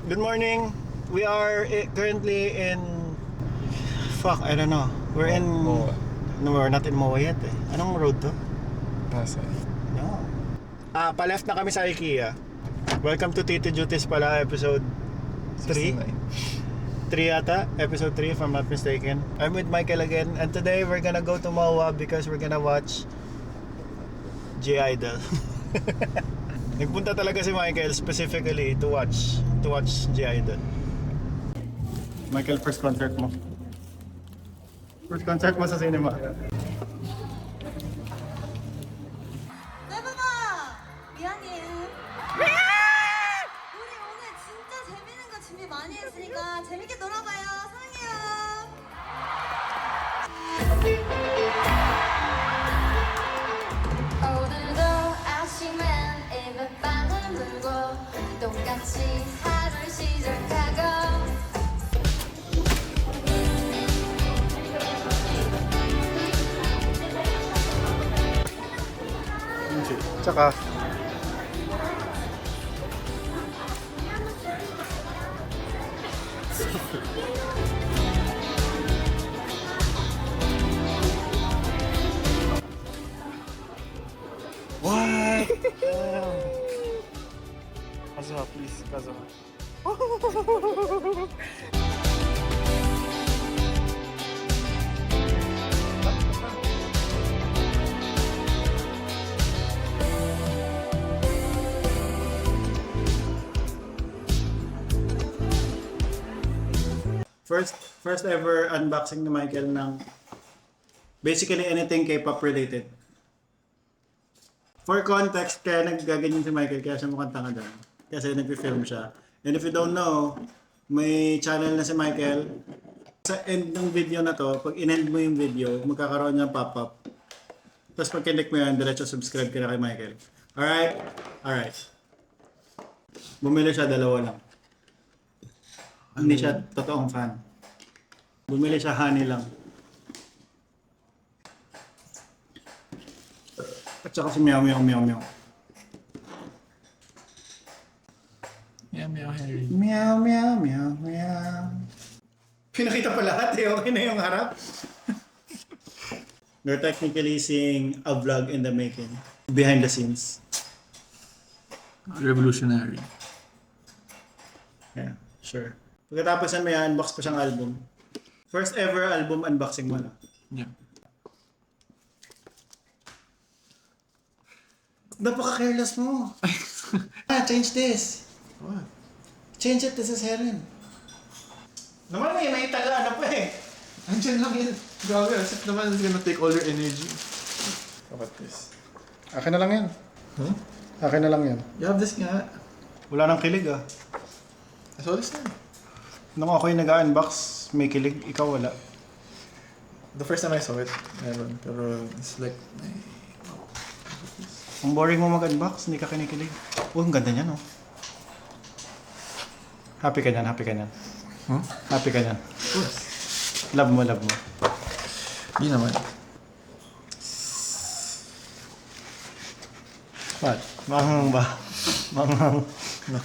Good morning. We are currently in... Fuck, I don't know. We're in... MOA. No, we're not in MOA yet eh. Anong road to? Nasa? No. Pa-left na kami sa IKEA. Welcome to Tito Duties pala, episode 3. 3 yata, episode 3 if I'm not mistaken. I'm with Michael again, and today we're gonna go to MOA because we're gonna watch J-Idol. Nagpunta talaga si Michael specifically to watch J-Idol. Michael, first concert mo? First concert mo sa cinema? 내봐봐! 미안해. 우리 오늘 진짜 재밌는 거 준비 많이 했으니까 재밌게 놀아봐요. 사랑해요. 오늘도 아침엔 입에 빵을 물고 똑같이 하루를 시작하고 Tsaka what? Kazuha, please, Kazuha. First ever unboxing ni Michael ng basically anything K-pop related. For context, kaya naggaganyan si Michael, kaya siya mukhang tanga doon. Kasi nag-film siya. And if you don't know, may channel na si Michael. Sa end ng video na to, pag in-end mo yung video, magkakaroon niya pop-up. Tapos pag kinik mo yan, diretso subscribe ka na kay Michael. Alright? Alright. Bumili siya, dalawa lang. Hindi siya totoong fan. Bumili siya honey lang. At saka si Meow Meow Meow Meow. Meow Meow Harry. Meow Meow Meow Meow. Pinakita pa lahat eh. Okay na yung harap. They're technically seeing a vlog in the making. Behind the scenes. Revolutionary. Yeah, sure. Pagkatapos yan, may unbox pa siyang album. First ever album unboxing mo na. Yeah. Napaka-careless mo. Change this. What? Change it, this is Helen. Naman may taga ano pa eh. Andiyan lang yan. Grabe, as if naman it's gonna take all your energy. Look at this. Akin na lang yan. Huh? Akin na lang yan. You have this nga. Wala nang kilig ah. I saw this na. Nung ako yung nag-unbox, may kilig, ikaw wala. The first time I saw it, meron. Pero it's like, Ang boring mo mag-unbox, hindi ka kinikilig. Oh, ang ganda niyan oh. Happy ka niyan, happy ka niyan. huh? Happy ka niyan. Of course. Love mo, love mo. Di naman. What? Manghang ba? Manghang. No.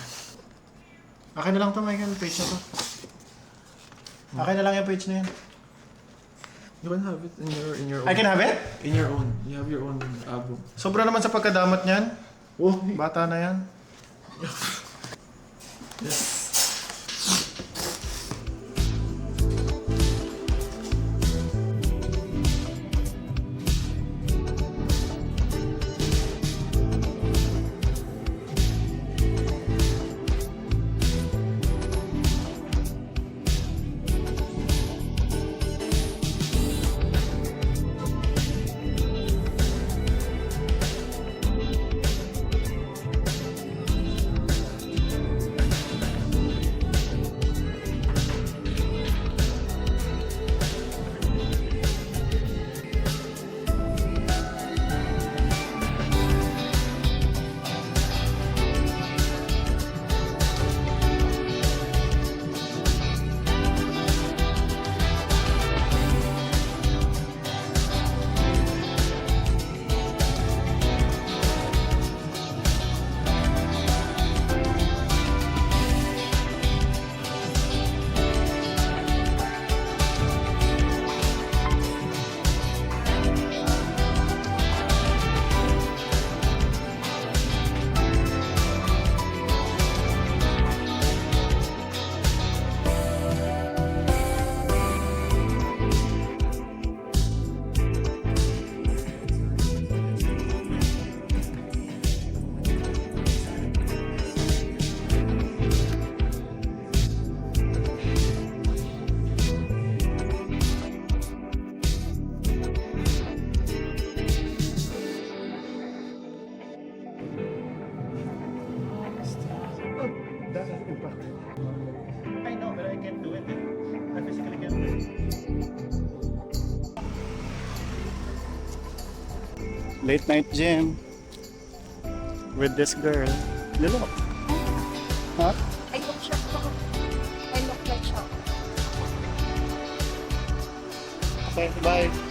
Akin na lang to, Michael. Page na to. Akin na lang yung page na yan. You can have it in your own. I can have it? In your own. You have your own album. Sobra naman sa pagkadamat niyan. Oh, Bata na yan. yes. Late night gym. With this girl. Look. Huh? I look shocked. I look like shocked. Okay, bye.